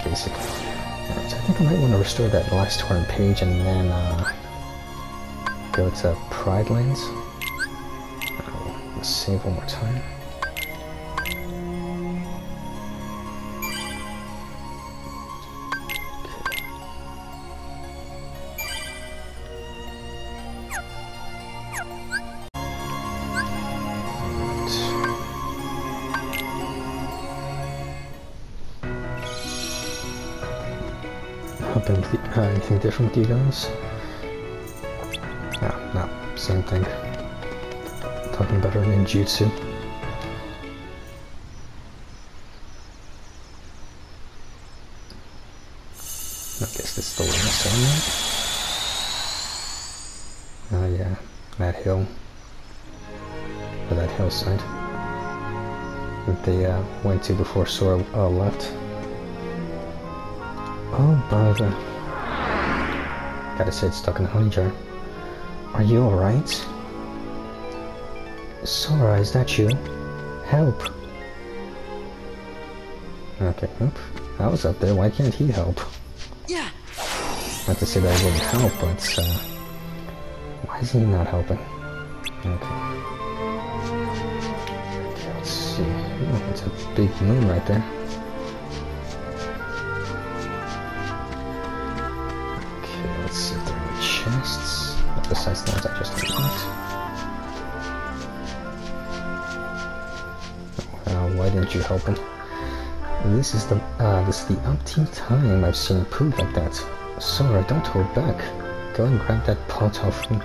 basically. Right, so I think I might want to restore that last torrent page and then go to Pridelands. Let's save one more time. Anything different with you guys? No, same thing. Talking about our ninjutsu. I guess this is the last one, right? Oh yeah, that hill. Or that hillside. That they went to before Sora left. Oh bother. Gotta say it's stuck in a honey jar. Are you alright? Sora, is that you? Help! Okay, oop. I was up there, why can't he help? Yeah. Not to say that I wouldn't help, but why is he not helping? Okay. Okay, let's see. Oh, it's a big moon right there. Let's see if there are any chests, besides the ones I just unlocked. Why didn't you help him? This is the umpteenth time I've seen poo like that. Sora, don't hold back. Go and grab that pot off of him.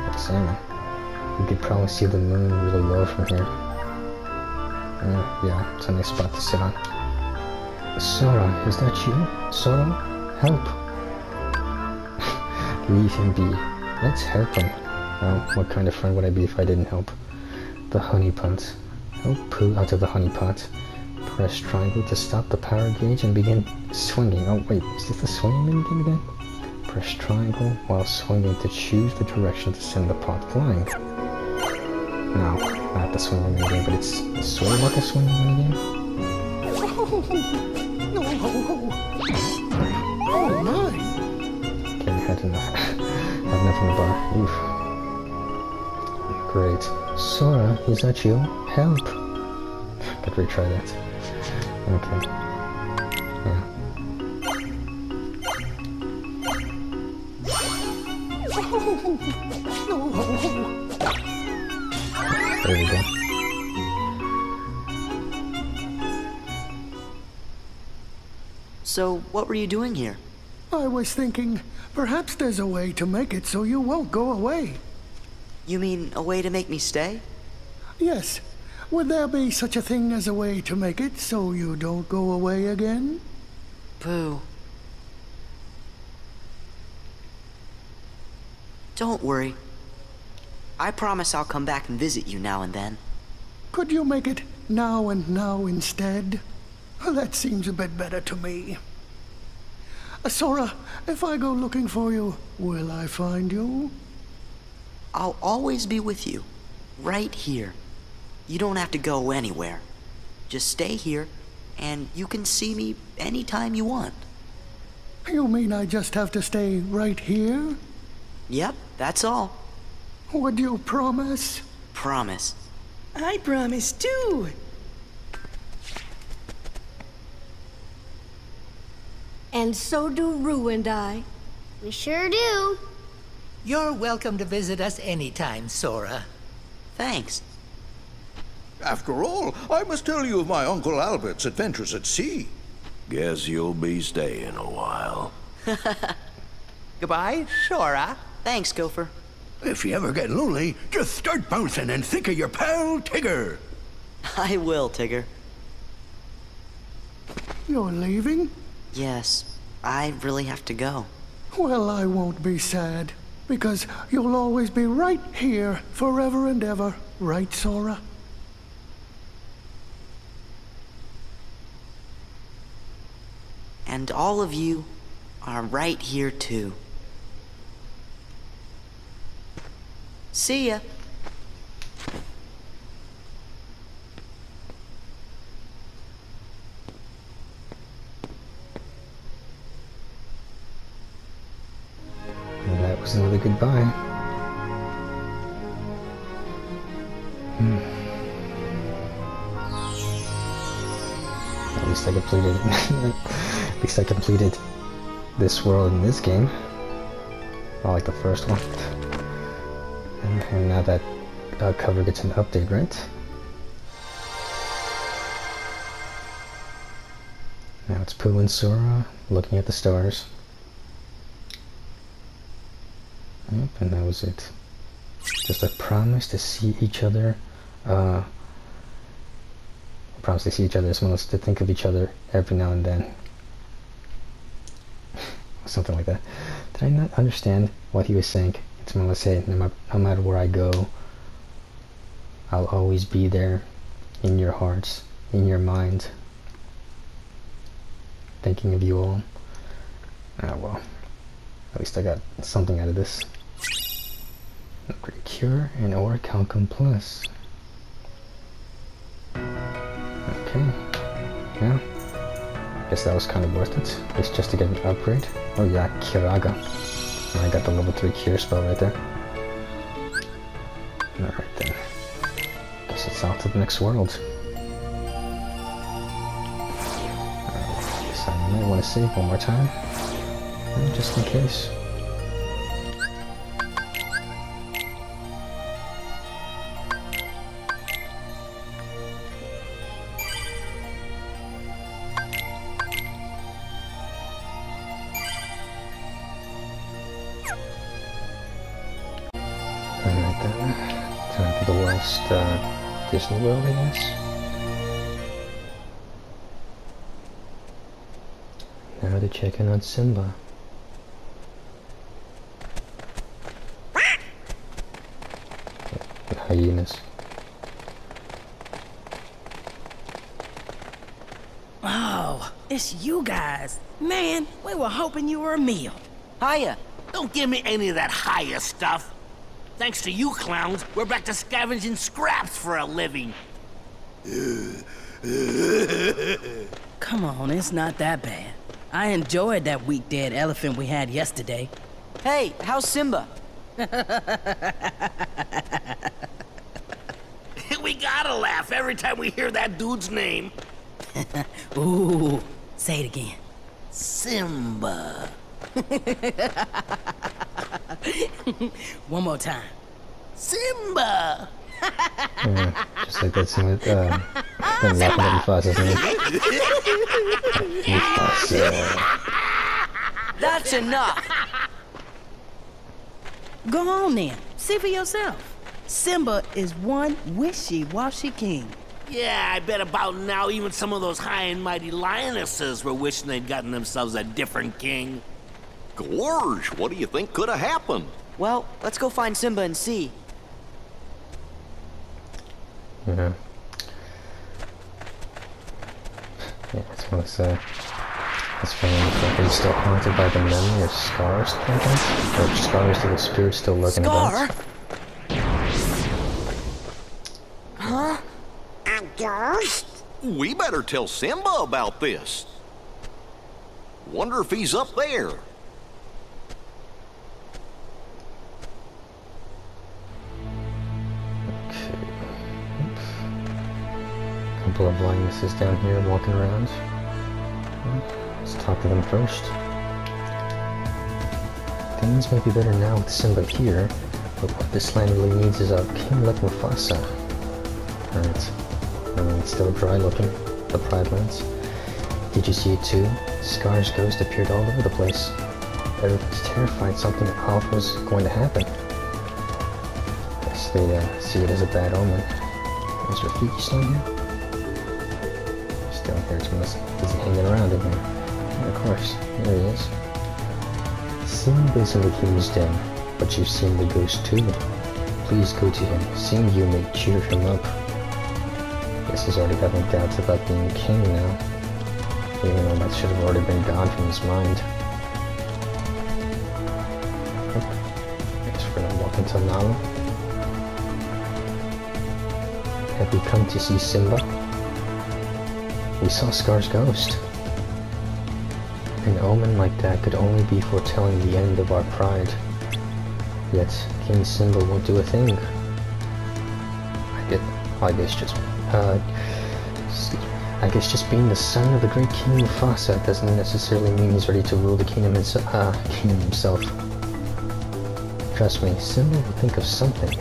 What's that? You could probably see the moon really low from here. Yeah, it's a nice spot to sit on. Sora, is that you? Sora, help! Leave him be. Let's help him. Oh, what kind of friend would I be if I didn't help? The honey pot. Oh, poo out of the honey pot. Press triangle to stop the power gauge and begin swinging. Oh wait, is this the swinging minigame again? Press triangle while swinging to choose the direction to send the pot flying. No, not the swinging minigame, but it's sort of like a swinging minigame. Oh my! Okay, I had enough. Had enough in the bar. Oof. Great. Sora, is that you? Help! Could retry that. Okay. Yeah. There we go. So, what were you doing here? I was thinking, perhaps there's a way to make it so you won't go away. You mean a way to make me stay? Yes. Would there be such a thing as a way to make it so you don't go away again? Boo. Don't worry. I promise I'll come back and visit you now and then. Could you make it now and now instead? That seems a bit better to me. Sora, if I go looking for you, will I find you? I'll always be with you. Right here. You don't have to go anywhere. Just stay here, and you can see me anytime you want. You mean I just have to stay right here? Yep, that's all. Would you promise? Promise. I promise too. And so do Rue and I. We sure do. You're welcome to visit us anytime, Sora. Thanks. After all, I must tell you of my Uncle Albert's adventures at sea. Guess you'll be staying a while. Goodbye, Sora. Thanks, Gopher. If you ever get lonely, just start bouncing and think of your pal Tigger. I will, Tigger. You're leaving? Yes, I really have to go. Well, I won't be sad, because you'll always be right here forever and ever, right, Sora? And all of you are right here too. See ya. goodbye. At least I completed at least I completed this world in this game. Not like the first one. And now that cover gets an update, right? Now it's Pooh and Sora looking at the stars. Yep, and that was it. Just a promise to see each other. A promise to see each other as well as to think of each other every now and then. Something like that. Did I not understand what he was saying? It's more or less saying, no matter where I go, I'll always be there in your hearts, in your mind, thinking of you all. Ah well, at least I got something out of this. Upgrade Cure and Orichalcum Plus. Okay, yeah. Guess that was kind of worth it. At least just to get an upgrade. Oh yeah, Kiraga. And I got the level 3 Cure spell right there. Alright then. Guess it's out to the next world. Guess I might want to save one more time. Just in case. Alright then, time for the last Disney World, I guess. Now to check in on Simba. The hyenas. Oh, it's you guys. Man, we were hoping you were a meal. Hiya. Don't give me any of that higher stuff. Thanks to you clowns, we're back to scavenging scraps for a living. Come on, it's not that bad. I enjoyed that weak dead elephant we had yesterday. Hey, how's Simba? We gotta laugh every time we hear that dude's name. Ooh, say it again. Simba. One more time. Simba. Yeah, just like that scene with them laughing at Mufasa, isn't it? Mufasa. That's enough. Go on then, see for yourself. Simba is one wishy-washy king. Yeah, I bet about now even some of those high and mighty lionesses were wishing they'd gotten themselves a different king. Gorge, what do you think could have happened? Well, let's go find Simba and see. Yeah. Yeah, it's one of those, it's funny, are you still haunted by the memory of Scar's thinking? Or Scar's little spirit still lurking Scar? about? Huh? A ghost? We better tell Simba about this. Wonder if he's up there. Couple of lionesses down here walking around. Let's talk to them first. Things may be better now with Simba here, but what this land really needs is a king like Mufasa. Alright. I mean, it's still dry looking, the Pridelands. Did you see it too? Scar's ghost appeared all over the place. Everyone's terrified something awful is going to happen. Guess they see it as a bad omen. Is Rafiki still here? Still here, it's busy hanging around in here. Yeah, of course, there he is. Simba's in the king's den, but you've seen the ghost too. Please go to him, seeing you may cheer him up. Guess he's already having doubts about being king now, even though that should have already been gone from his mind. I guess we're gonna walk into Nala. Have you come to see Simba? We saw Scar's ghost. An omen like that could only be foretelling the end of our pride. Yet King Simba won't do a thing. I guess just being the son of the great King Mufasa doesn't necessarily mean he's ready to rule the kingdom himself. Trust me, Simba will think of something.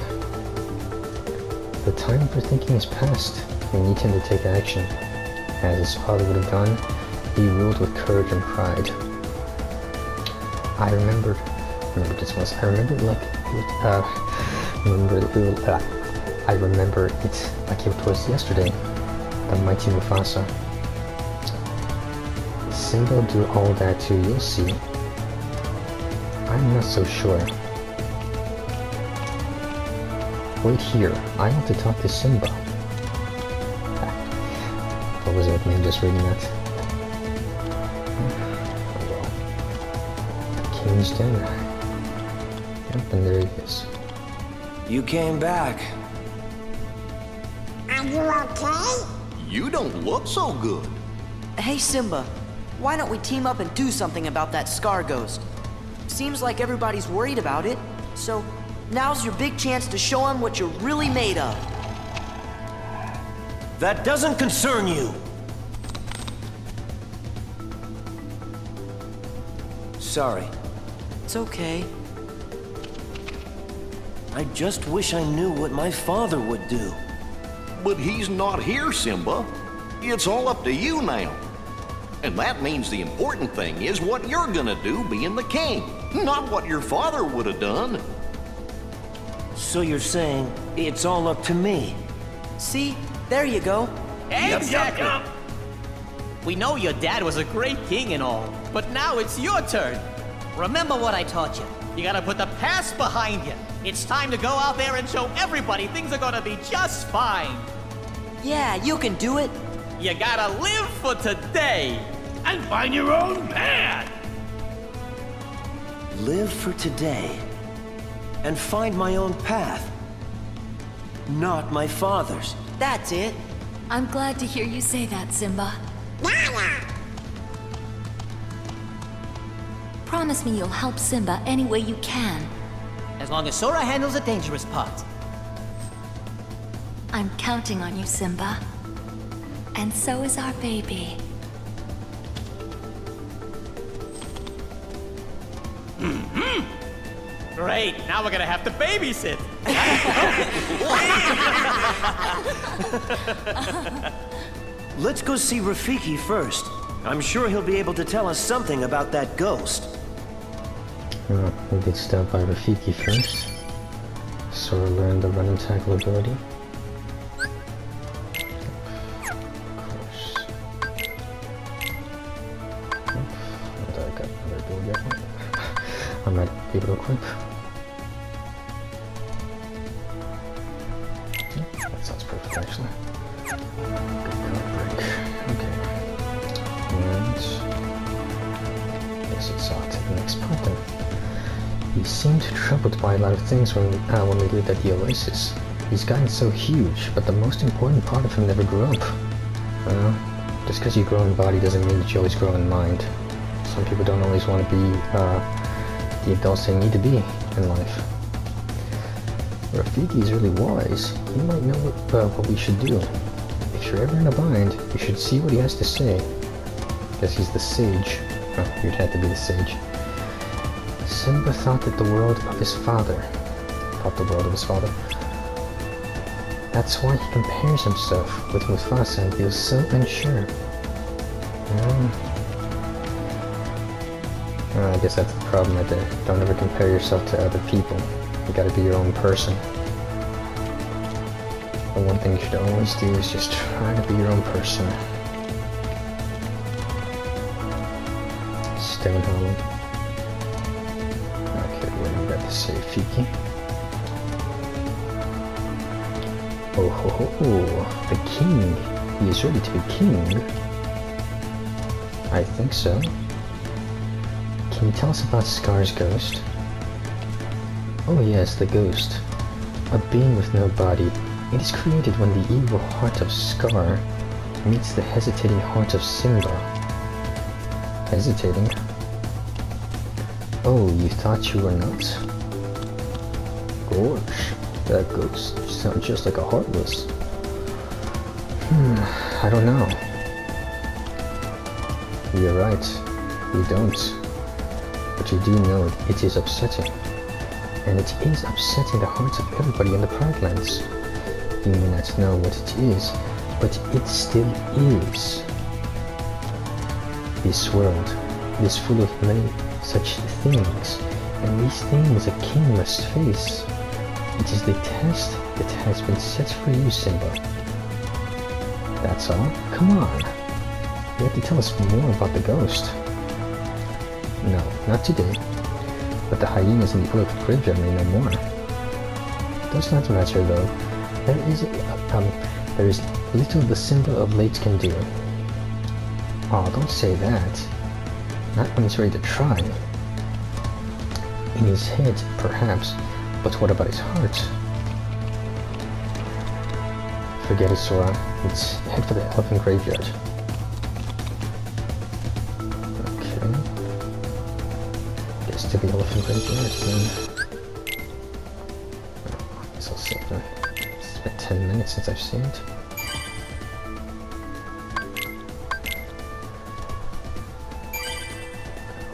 The time for thinking is past. We need him to take action. As his father would have done, he ruled with courage and pride. I remember it like it was yesterday. The mighty Mufasa. Simba will do all that too, you'll see. I'm not so sure. Wait here, I want to talk to Simba. What was it with me just reading that? Oh well. The King's Den. Yep, and there he is. You came back. Are you okay? You don't look so good. Hey, Simba. Why don't we team up and do something about that Scar Ghost? Seems like everybody's worried about it, so now's your big chance to show him what you're really made of. That doesn't concern you. Sorry. It's okay. I just wish I knew what my father would do. But he's not here, Simba. It's all up to you now. And that means the important thing is what you're gonna do being the king, not what your father would have done. So you're saying it's all up to me? See? There you go. Exactly. We know your dad was a great king and all, but now it's your turn. Remember what I taught you. You gotta put the past behind you. It's time to go out there and show everybody things are gonna be just fine. Yeah, you can do it. You gotta live for today. And find your own path. Live for today. And find my own path. Not my father's. That's it. I'm glad to hear you say that, Simba. Promise me you'll help Simba any way you can. As long as Sora handles the dangerous part. I'm counting on you, Simba. And so is our baby. Great, now we're gonna have to babysit. Let's go see Rafiki first. I'm sure he'll be able to tell us something about that ghost. We did stop by Rafiki first. Sora learned the run and tackle ability. I might be able to equip. That sounds perfect, actually. Good card break. Okay. And I guess it's on to the next part then. He seemed troubled by a lot of things when we lived at the Oasis. He's gotten so huge, but the most important part of him never grew up. Well, just because you grow in body doesn't mean that you always grow in mind. Some people don't always want to be the adults they need to be in life. Rafiki is really wise. He might know what we should do. If you're ever in a bind, you should see what he has to say. Guess he's the sage. Oh, you'd have to be the sage. Simba thought the world of his father. That's why he compares himself with Mufasa and feels so unsure. I guess that's the problem right there. Don't ever compare yourself to other people. You gotta be your own person. The one thing you should always do is just try to be your own person. Stone Hollow. Okay, what do we got to say, Fiki? Oh ho ho ho! The king! He is ready to be king. I think so. Can you tell us about Scar's ghost? Oh yes, the ghost. A being with no body. It is created when the evil heart of Scar meets the hesitating heart of Simba. Hesitating? Oh, you thought you were not? Gosh, that ghost sounds just like a Heartless. I don't know. You're right, we don't. But you do know it is upsetting. And it is upsetting the hearts of everybody in the Pridelands. You may not know what it is, but it still is. This world is full of many such things, and these things a king must face. It is the test that has been set for you, Simba. That's all? Come on. You have to tell us more about the ghost. No, not today. But the hyenas in the Underworld graveyard may know more. Does not matter though. There is little the Simba of late can do. Oh, don't say that. Not when he's ready to try. In his head, perhaps, but what about his heart? Forget it, Sora. Let's head for the elephant graveyard. Okay. Guess to the elephant graveyard then. I guess I'll save them. It's been 10 minutes since I've seen it.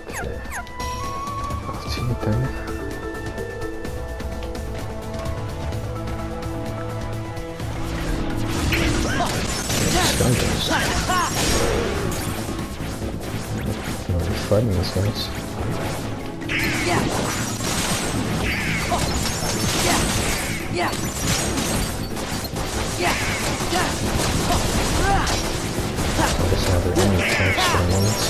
Okay. Off to it then. Fighting these guys. I guess now they're any attacks for the moment.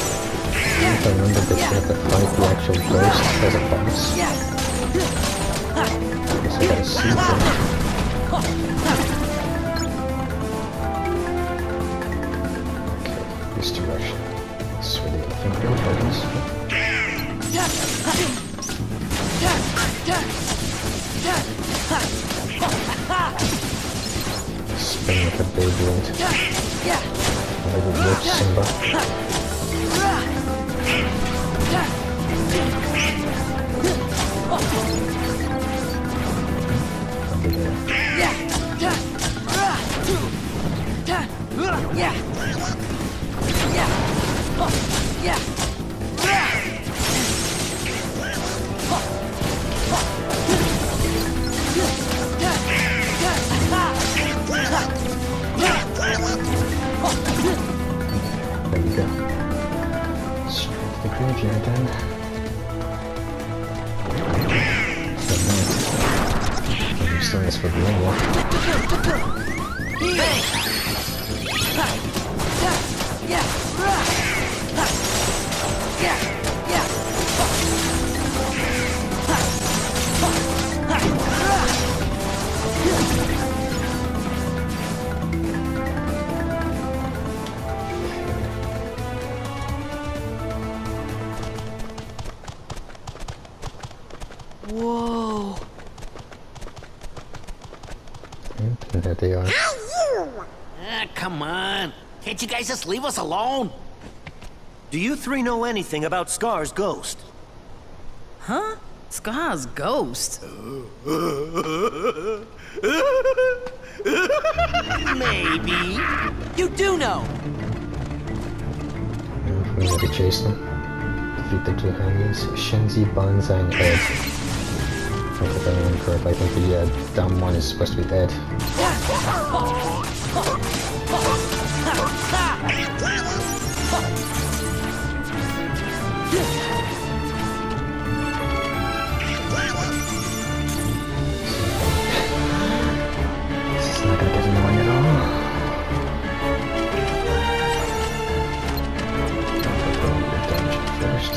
If I remember, they should have to fight the actual ghost as a boss. I guess I gotta see them. This direction. This is where the elephant graveyard is. Spin like a Beyblade. Like a wolf Simba. Under there. There we go. Straight to the graveyard then. I'm still in this for the long walk. Whoa. And there they are. Come on. Can't you guys just leave us alone? Do you three know anything about Scar's ghost? Huh? Scar's ghost? Maybe. You do know. We need to chase them. Defeat the two hyenas, Shenzi, Banzai, and Ed. If I remember correctly, I think the dumb one is supposed to be Ed. This is not gonna get annoying at all. First.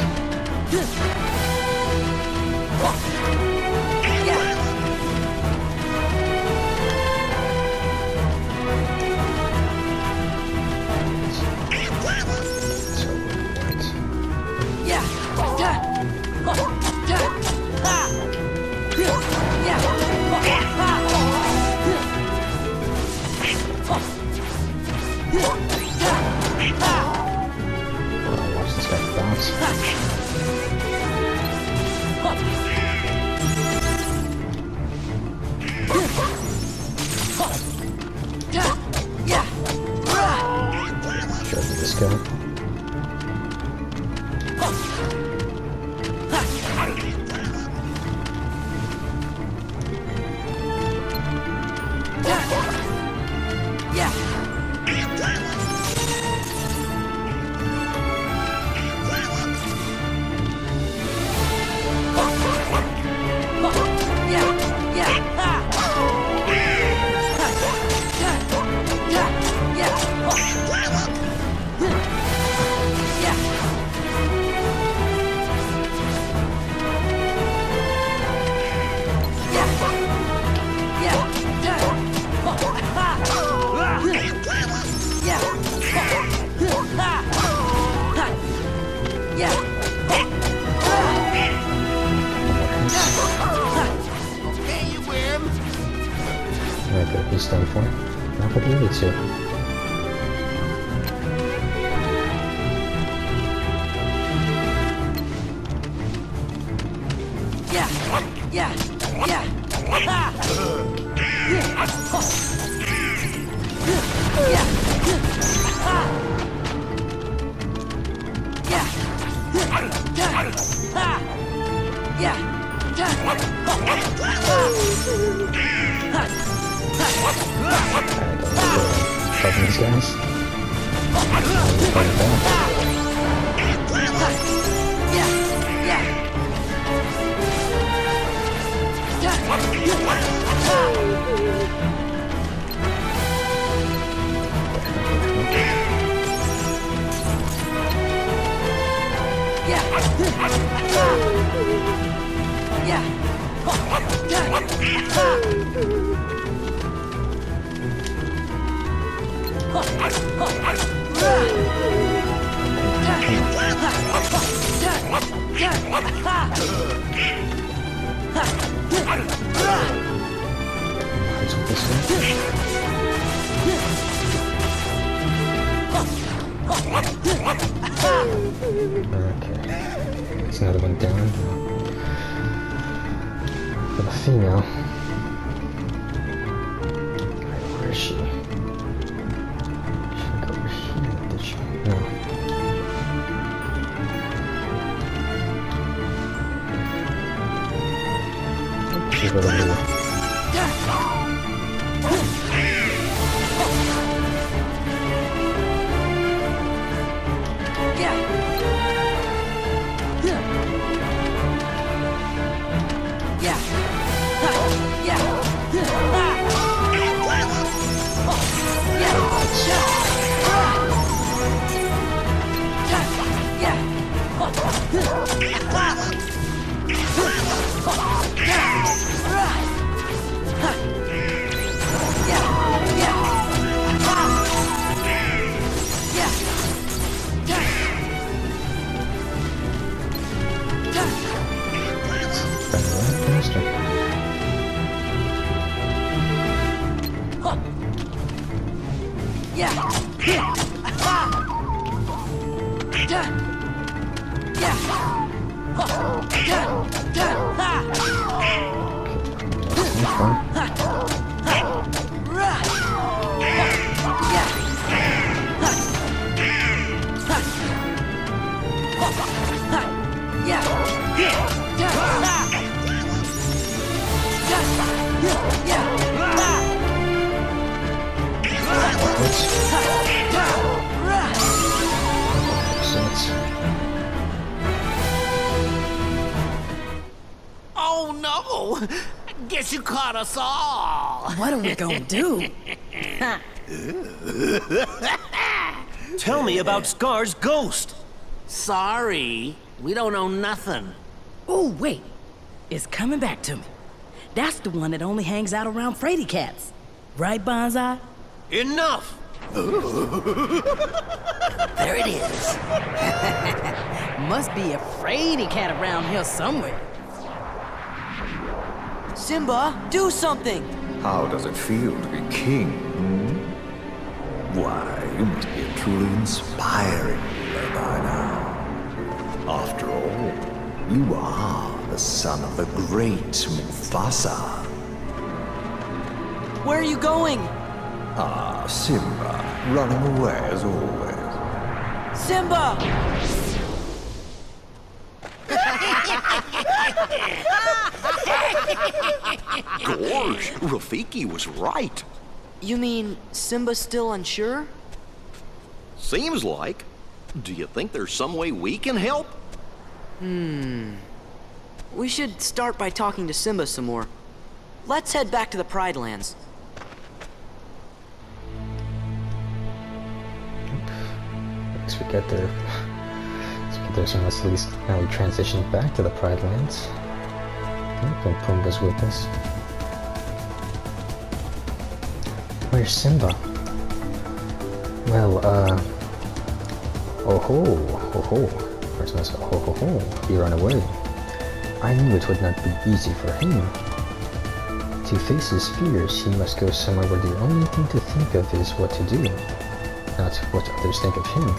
Okay. Okay, he's done for. Now for the other two. Fucking these guys. Okay, there's another one down. For the female. Where is she? She go over here, did she? No. She's over here. Oh no! Guess you caught us all! What are we gonna do? Tell me about Scar's ghost! Sorry, we don't know nothing. Oh, wait. It's coming back to me. That's the one that only hangs out around fraidy cats. Right, Bonsai? Enough! There it is. Must be a fraidy cat around here somewhere. Simba, do something! How does it feel to be king? Why, you must be a truly inspiring ruler by now. After all, you are the son of the great Mufasa. Where are you going? Ah, Simba, running away as always. Simba! Gorge, Rafiki was right. You mean Simba's still unsure? Seems like. Do you think there's some way we can help? We should start by talking to Simba some more. Let's head back to the Pridelands. Once we get there, so at least now we transition back to the Pridelands. And Pumbaa's with us. Where's Simba? Well, oh ho. First one said, ho, he ran away. I knew it would not be easy for him. To face his fears, he must go somewhere where the only thing to think of is what to do, not what others think of him.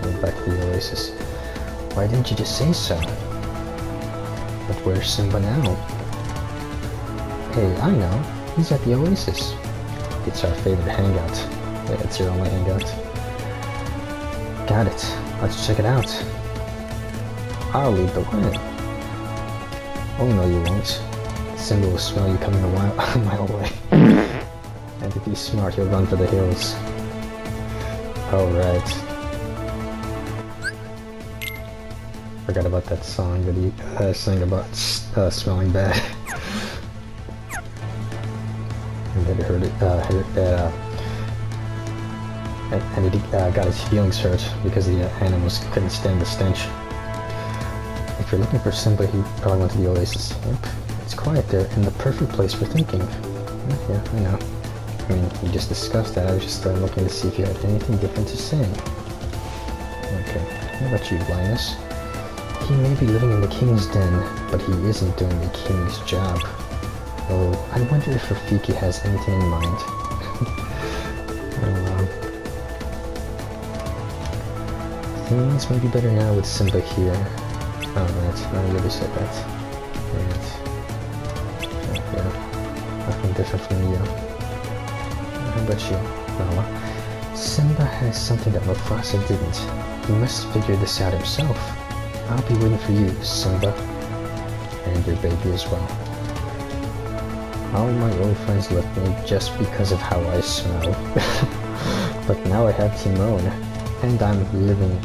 And back to the oasis. Why didn't you just say so? But where's Simba now? Hey, I know. He's at the oasis. It's our favorite hangout. Yeah, it's your only hangout. Got it. Let's check it out. I'll lead the way. Oh no, you won't. Simba will smell you coming a mile away. And if he's smart, he'll run for the hills. Alright. Forgot about that song that he sang about smelling bad. And then he heard it, and he got his feelings hurt because the animals couldn't stand the stench. If you're looking for Simba, he probably went to the oasis. Yep, it's quiet there and the perfect place for thinking. Yeah, I know. I mean, we just discussed that. I was just looking to see if you had anything different to say. Okay, how about you, Linus? He may be living in the king's den, but he isn't doing the king's job. Oh, I wonder if Rafiki has anything in mind. Things may be better now with Simba here. Alright, I really said that. Right. Yeah, nothing different from you. How about you, Nala? Simba has something that Mufasa didn't. He must figure this out himself. I'll be waiting for you, Simba. And your baby as well. All my old friends left me just because of how I smell. But now I have Timon, and I'm living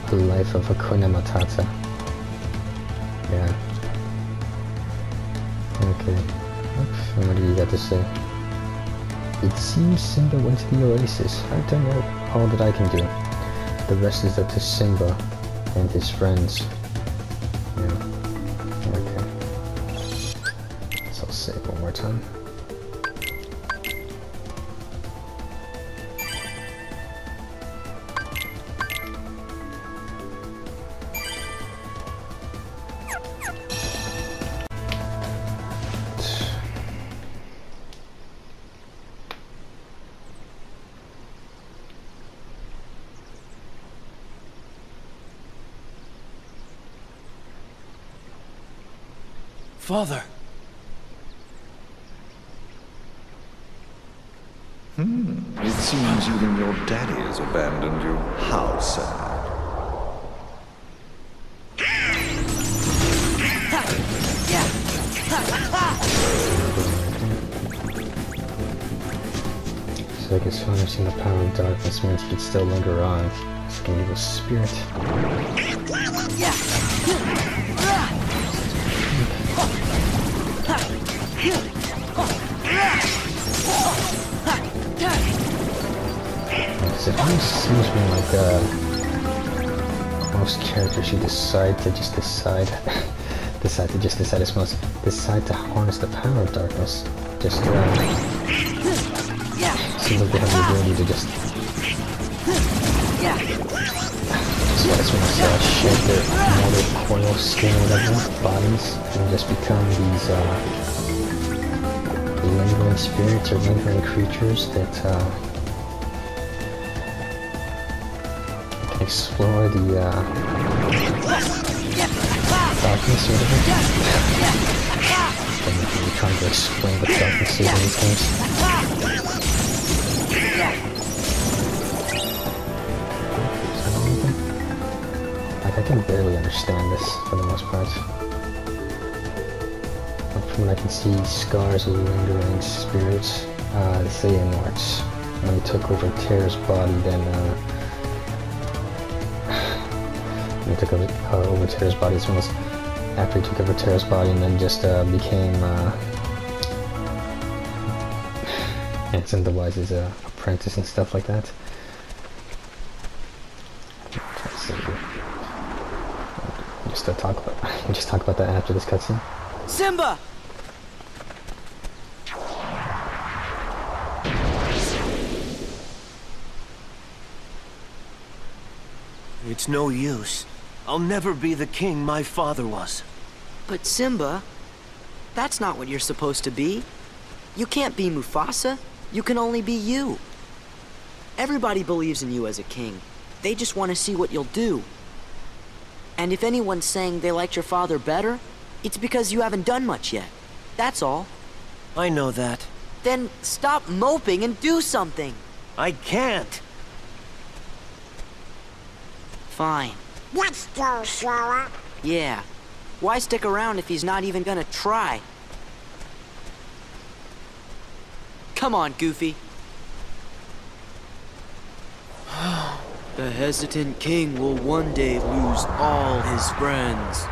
a life of Hakuna Matata. Yeah. Okay. And what do you got to say? It seems Simba went to the oasis. I don't know all that I can do. The rest is up to Simba and his friends. Yeah. Okay. So I'll save one more time. Father! It seems even your daddy has abandoned you. How sad. So I guess harnessing the power of darkness means you could still linger on. It's an evil spirit. It almost seems to me like most characters who decide to just decide to harness the power of darkness. Just seems like they have the ability to just want to shed their mortal coil skin or whatever bodies and just become these lingering spirits or lingering creatures that can explore the darkness or whatever. I'm trying to explain what darkness is in these games. can barely understand this for the most part. But from what I can see, Scar's lingering spirits, the Xehanorts, when he took over Terra's body, then when he took over Terra's body, as well as after he took over Terra's body, and then just became Anson the Wise's apprentice and stuff like that. Just talk about that after this cutscene. Simba! It's no use. I'll never be the king my father was. But Simba, that's not what you're supposed to be. You can't be Mufasa. You can only be you. Everybody believes in you as a king. They just want to see what you'll do. And if anyone's saying they liked your father better, it's because you haven't done much yet. That's all. I know that. Then stop moping and do something. I can't. Fine. Let's go, Sora. Yeah. Why stick around if he's not even gonna try? Come on, Goofy. The hesitant king will one day lose all his friends.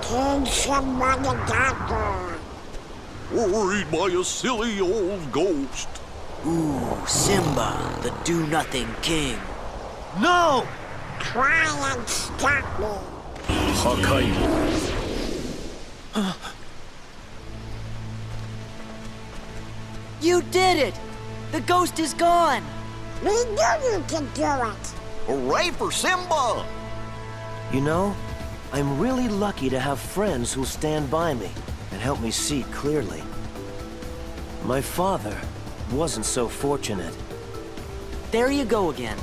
King Simba the Doctor. Worried by a silly old ghost. Ooh, Simba, the do-nothing king. No! Try and stop me. You did it! The ghost is gone! We knew you could do it. Hooray for Simba! You know, I'm really lucky to have friends who'll stand by me and help me see clearly. My father wasn't so fortunate. There you go again.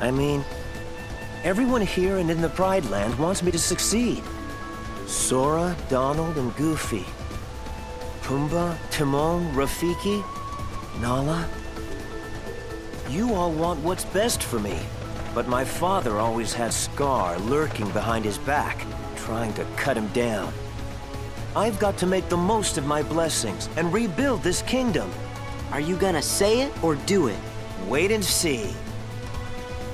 I mean, everyone here and in the Prideland wants me to succeed. Sora, Donald, and Goofy. Pumbaa, Timon, Rafiki, Nala. You all want what's best for me, but my father always had Scar lurking behind his back, trying to cut him down. I've got to make the most of my blessings and rebuild this kingdom. Are you gonna say it or do it? Wait and see.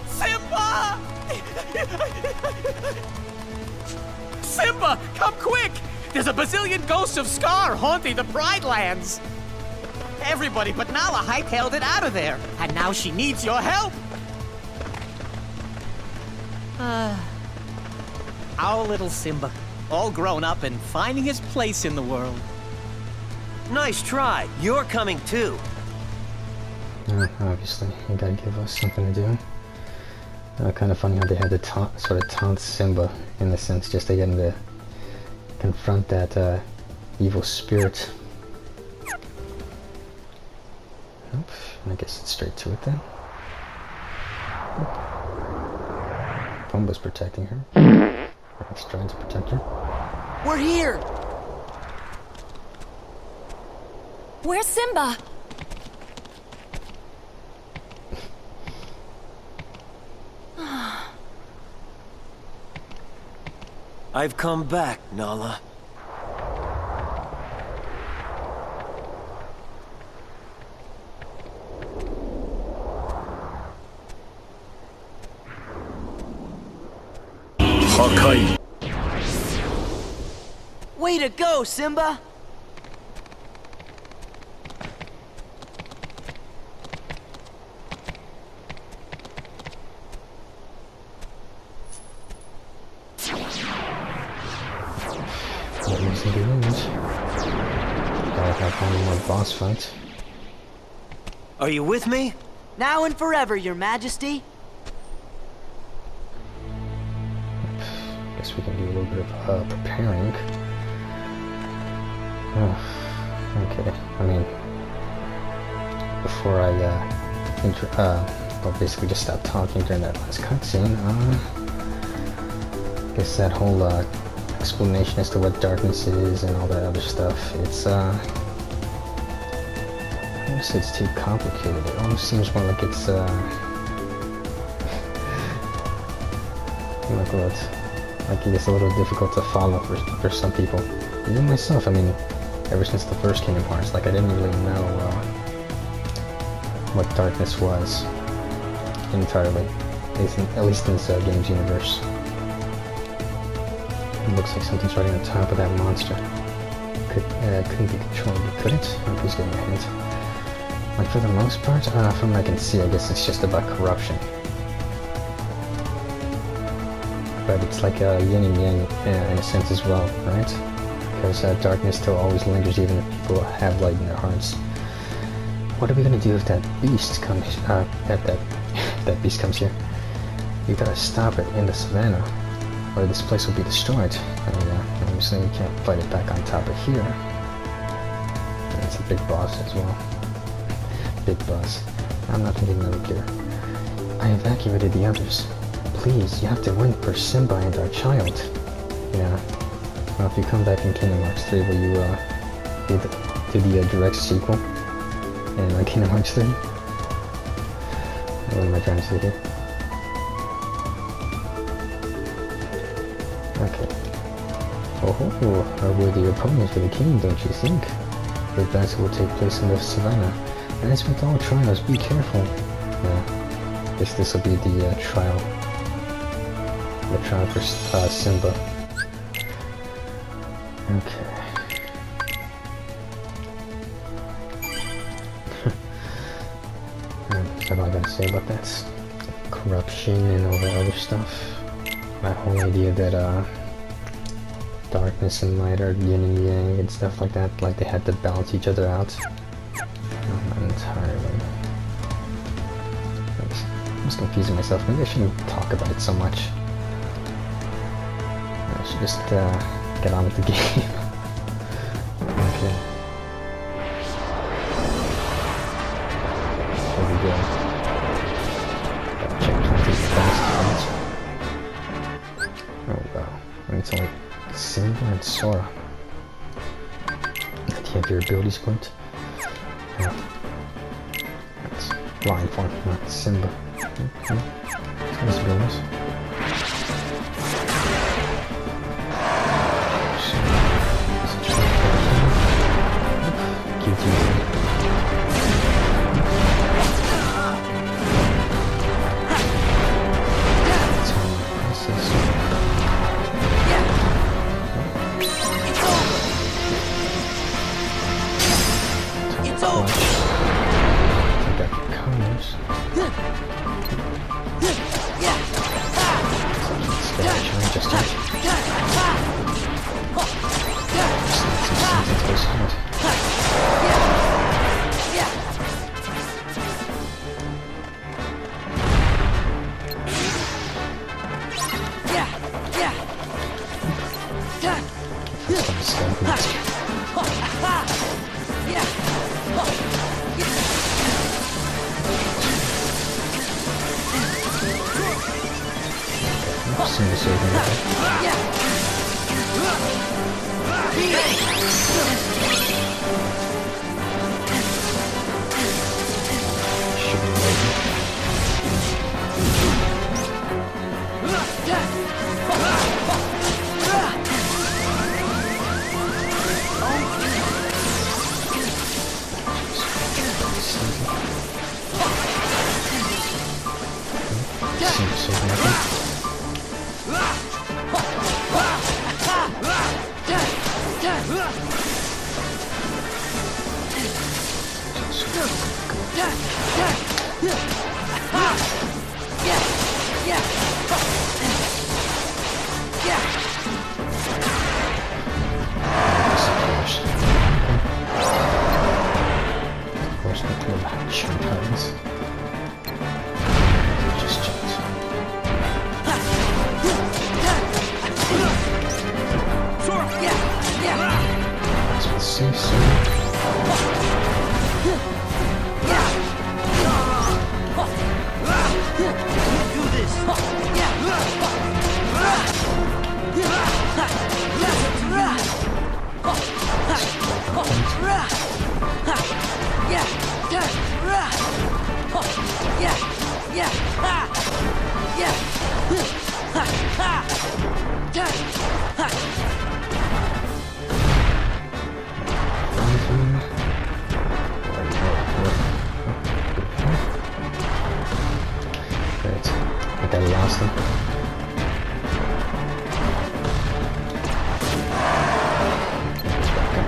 Simba! Simba, come quick! There's a bazillion ghosts of Scar haunting the Pridelands. Everybody but Nala hightailed it out of there, and now she needs your help. Our little Simba, all grown up and finding his place in the world. Nice try. You're coming too. Obviously, you gotta give us something to do. Kind of funny how they had to sort of taunt Simba, in the sense, just to get him to confront that evil spirit. Nope, I guess it's straight to it then. Pumbaa's protecting her. Or he's trying to protect her. We're here! Where's Simba? I've come back, Nala. Way to go, Simba! More boss fights. Are you with me? Now and forever, Your Majesty. Guess we can do a little bit of preparing. Okay, I mean, before I well, basically just stopped talking during that last cutscene. I guess that whole explanation as to what darkness is and all that other stuff, it's I don't say it's too complicated. It almost seems more like it's Like what? Like it's a little difficult to follow for some people. Even myself, I mean, ever since the first Kingdom Hearts, like I didn't really know what darkness was entirely. At least in this game's universe. It looks like something's right on the top of that monster. Couldn't be controlled, couldn't? Oh, please give me a hint. Like for the most part, from what I can see, I guess it's just about corruption. But it's like a yin and yang in a sense as well, right? Because darkness still always lingers even if people have light in their hearts. What are we gonna do if that beast comes, that beast comes here? We gotta stop it in the savannah, or this place will be destroyed. And obviously we can't fight it back on top of here. And it's a big boss as well. Big boss. I'm not thinking of it here. I evacuated the others. Please, you have to win for Simba and our child. Yeah. Well, if you come back in Kingdom Hearts 3, will you do the direct sequel in Kingdom Hearts 3? What am I trying to say here? Okay. Oh, a worthy opponent for the king, don't you think? The battle will take place in the savannah. As with all trials, be careful. Yeah. Guess this will be the trial. The trial for Simba. Okay. That's all I gotta say about that. Corruption and all that other stuff. My whole idea that darkness and light are yin and yang and stuff like that, like they had to balance each other out. Not entirely. I'm just confusing myself. Maybe I shouldn't talk about it so much. I should just get on with the game. Okay. Here we go. Gotta check 20 fast. Oh wow. And it's only Simba and Sora. Do you have your abilities point? Yeah. That's blind form, not Simba. Okay. Let's be honest. Yeah! Majesty.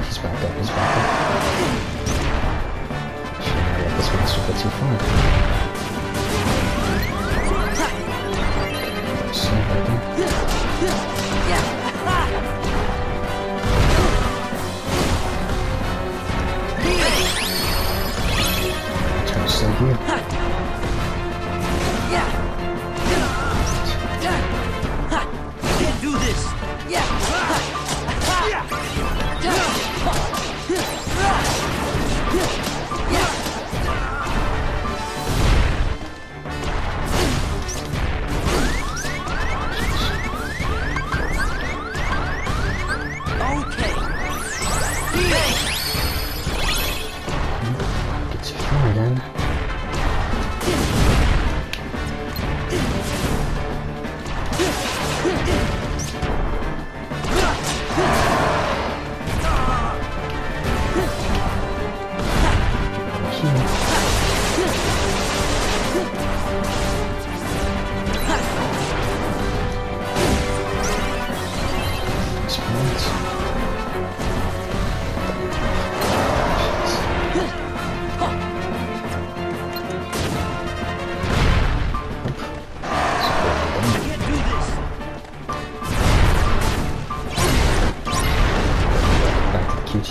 He's back up, he's back up. Should not let this monster go too far. So happy. Try to save you. Can't do this. Get too far again. QT.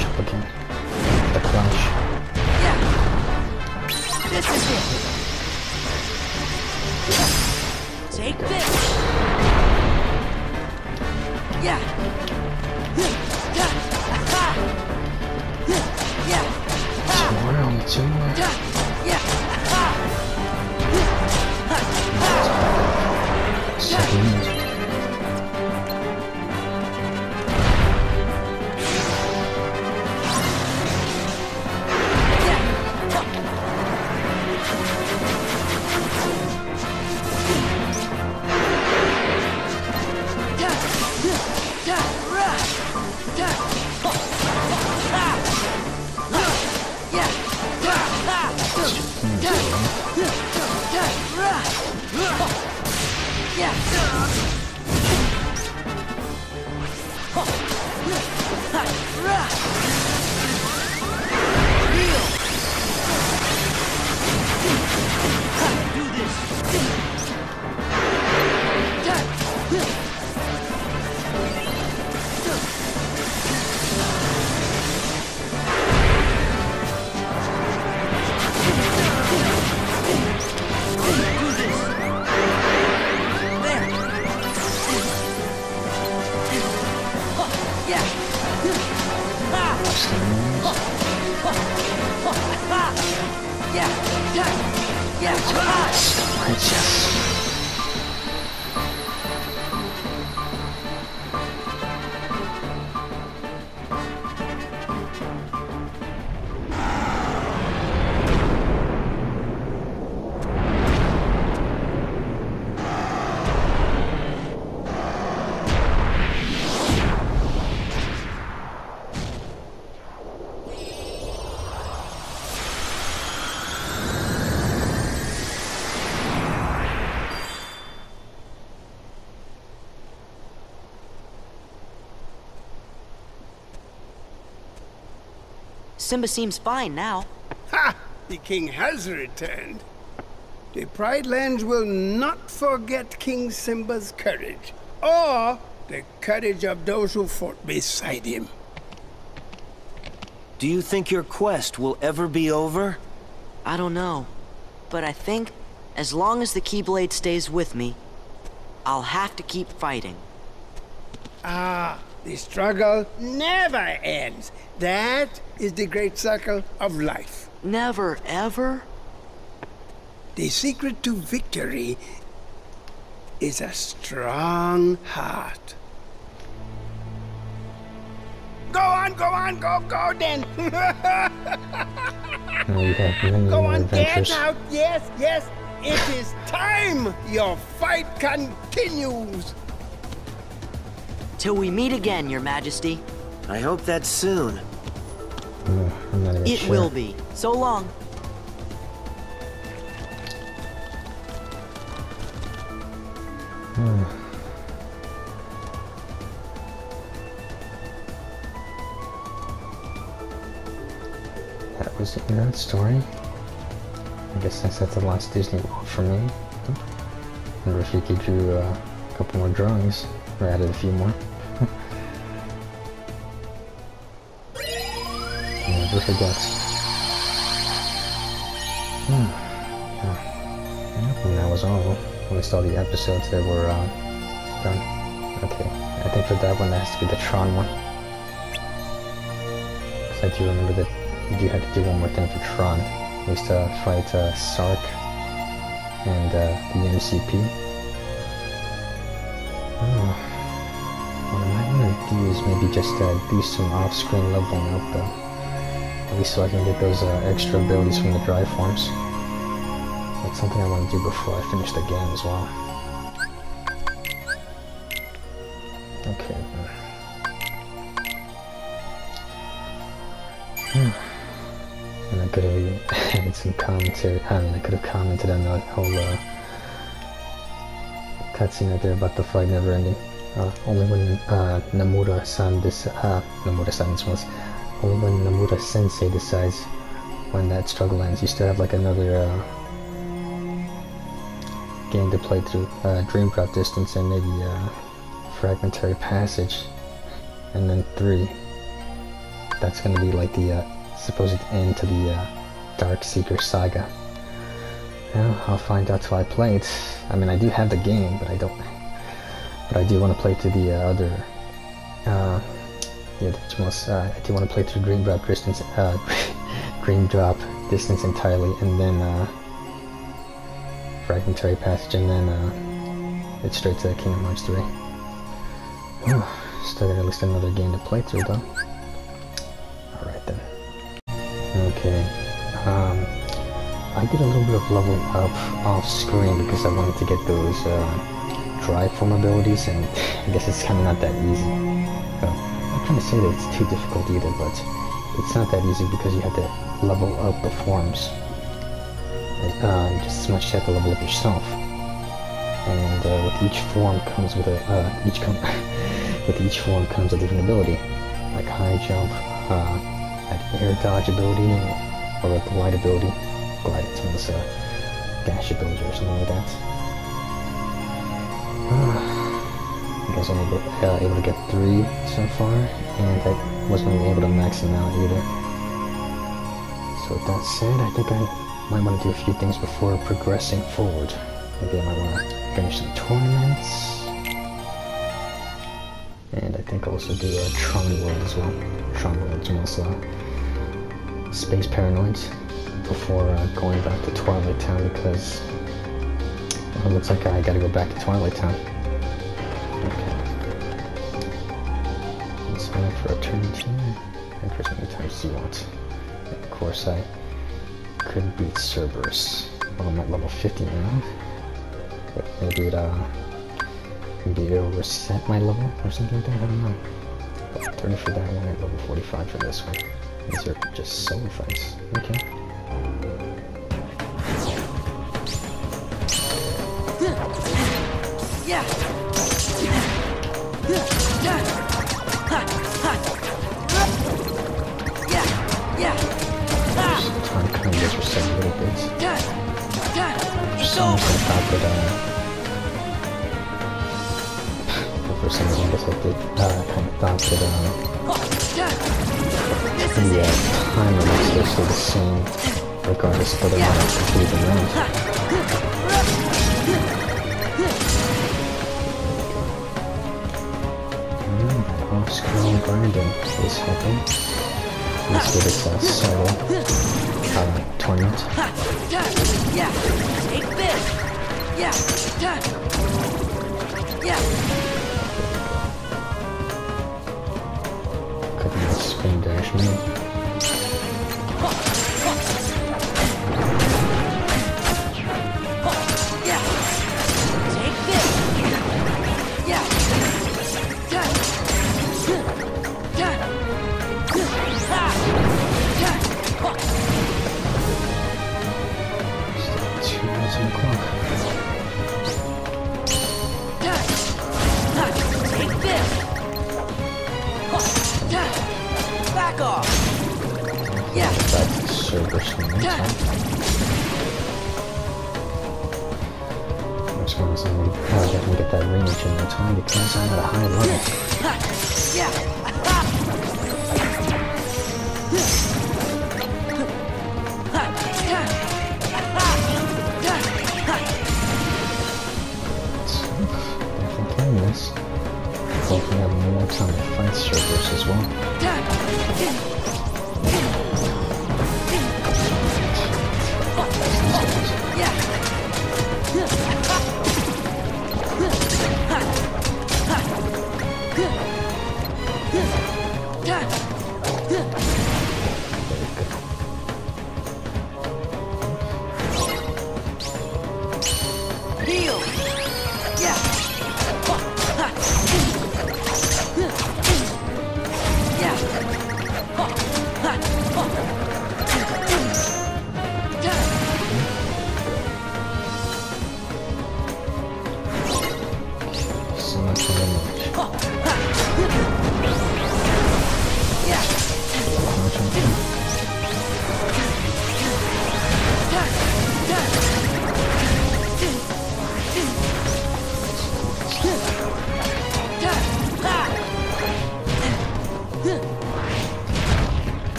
Jump again. The crouch. This is it. Take this. Yeah. Two more, only two more. Second. Simba seems fine now. Ha! The king has returned. The Pridelands will not forget King Simba's courage, or the courage of those who fought beside him. Do you think your quest will ever be over? I don't know, but I think as long as the Keyblade stays with me, I'll have to keep fighting. Ah, the struggle never ends. That is the great circle of life. Never, ever? The secret to victory is a strong heart. Go on, go then! Go on, get out, yes, it is time! Your fight continues! Till we meet again, Your Majesty. I hope that's soon. I'm not even It sure. will be. So long. That was that story. I guess that's the last Disney World for me. And Rafiki drew a couple more drawings, or added a few more. Never forgets. And that was all. At least all the episodes that were done. Okay, I think for that one that has to be the Tron one. Because I do remember that you do have to do one more thing for Tron. At least fight Sark and the MCP. What I might want to do is maybe just do some off-screen leveling up though. At least so I can get those extra abilities from the dry forms. That's something I want to do before I finish the game as well. Okay. And I could have added some commentary. I mean, I could have commented on the whole cutscene right there about the fight never ending. Only when Nomura-san was. Only when Nomura Sensei decides when that struggle ends. You still have like another game to play through. Dream Drop Distance and maybe Fragmentary Passage. And then 3. That's gonna be like the supposed end to the Dark Seeker saga. Well, I'll find out till I play it. I mean, I do have the game, but I don't. But I do want to play through the other. Yeah, I do want to play through Dream Drop Distance. Dream Drop Distance entirely, and then Fragmentary Passage, and then it's straight to Kingdom Hearts 3. Still got at least another game to play through, though. Alright then. Okay. I did a little bit of leveling up off screen because I wanted to get those dry form abilities, and I guess it's kind of not that easy. I'm not trying to say that it's too difficult either, but it's not that easy because you have to level up the forms. Just as much as you have to level up yourself. And with each form comes with a with each form comes a different ability, like high jump, an air dodge ability, or a glide ability. Glide, it's almost a dash ability or something like that. I guess I'm able to get 3 so far, and I wasn't really able to max them out either. So with that said, I think I might want to do a few things before progressing forward. Maybe I might want to finish some tournaments. And I think I'll also do a Tron World as well. Tron World's also Space Paranoids before going back to Twilight Town, because it looks like I gotta go back to Twilight Town. Okay. Let's sign up for Eternity and for as many times as you want. And of course I could beat Cerberus. Well, I'm at level 50 now. But maybe it'll reset my level or something like that, I don't know. Level 30 for that one and level 45 for this one. These are just solo fights. Okay. Yeah. Time kind of gets reset a little bit. For some reason I thought that for some reason I guess I did kind of thought that the time limits still stay the same regardless of whether or not I complete the round. Off-screen grinding is helping. Let's give it a solo tournament. Yeah, take this. Yeah. Couldn't even spin dash me. super swing. I'm just going to definitely get that range in no time because I'm at a high level. Definitely playing this. Hopefully have more time to fight Cerberus as well.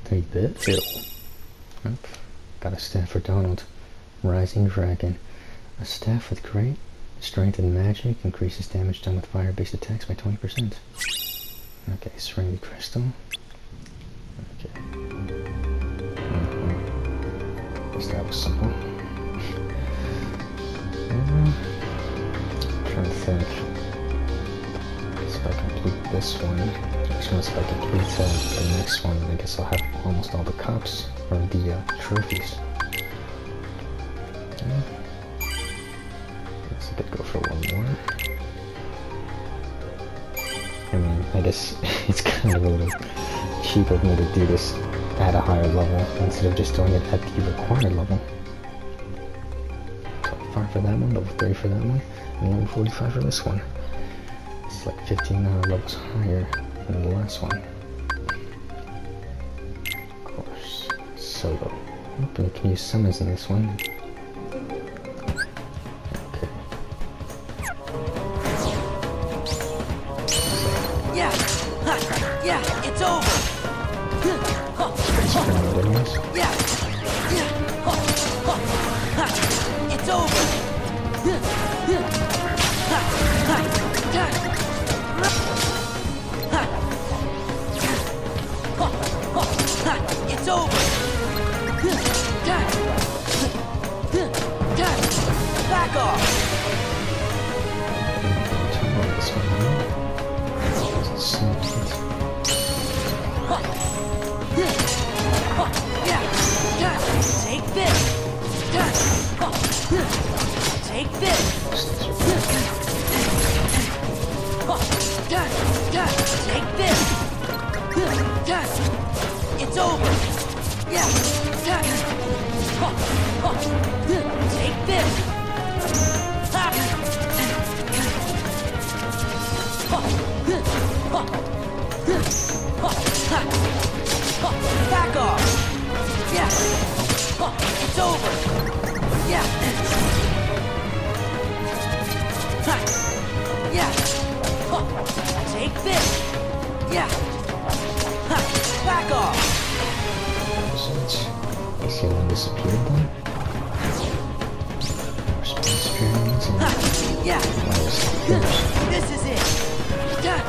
Take that, Phil. Got a staff for Donald. Rising Dragon. A staff with great strength and magic increases damage done with fire-based attacks by 20%. Okay, Serenity Crystal. Okay. Guess that was simple. Trying to think. So I complete this one. Actually, if I complete the next one, I guess I'll have almost all the cups or the trophies. Okay. Guess I could go for one more. I mean, I guess it's kind of a little cheap of me to do this at a higher level instead of just doing it at the required level. Level 5 for that one, level 30 for that one, and level 45 for this one. It's like 15 levels higher than the last one. Of course, solo. But you can use summons in this one. Okay. Yeah, it's over. It's over. It's over. Back off! This one, doesn't seem right. Take this! Take this! Take this! It's over! Yeah! Take this! Back off! Yeah! It's over! Yeah! Yeah! Take this! Yeah! Back off! I see one disappeared then. Response periods and yeah! This is it! Yeah!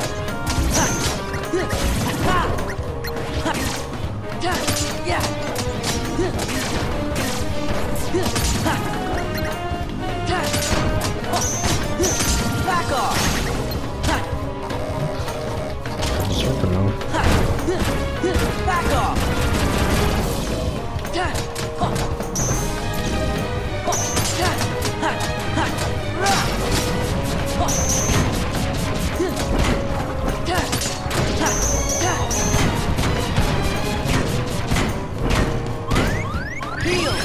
Back off! Super mode. Back off! Heal!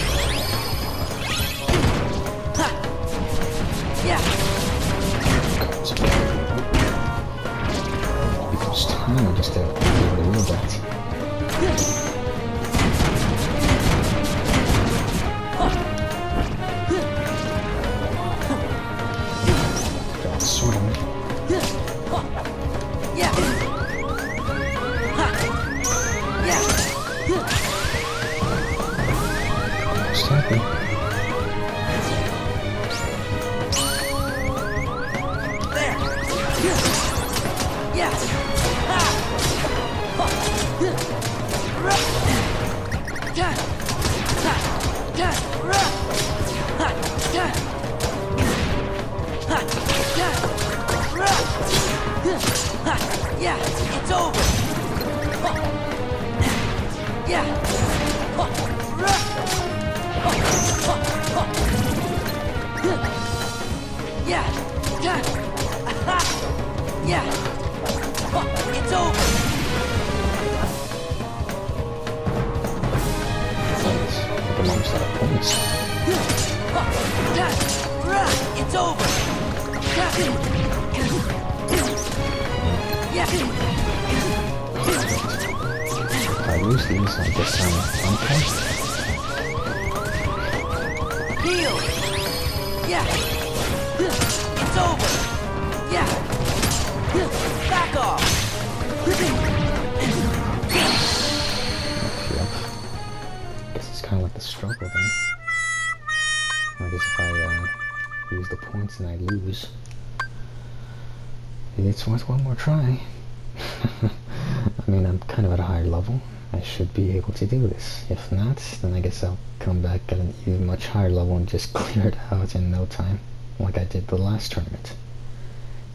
Yeah! Because time just to get rid of that. Got the sword on it. Yeah! Yeah! Stopping. There! Yeah! Yeah, it's over. Yeah. Yeah. Yeah. It's over. It belongs to the points. It's over. Yeah. If I lose these, I guess I'm unconscious. Heal. Yeah. It's over. Yeah. Back off. Guess it's kind of like the struggle then. I guess if I use the points and I lose, it's worth one more try. I mean, I'm kind of at a higher level. I should be able to do this. If not, then I guess I'll come back at an even much higher level and just clear it out in no time, like I did the last tournament.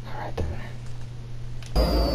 Alright then.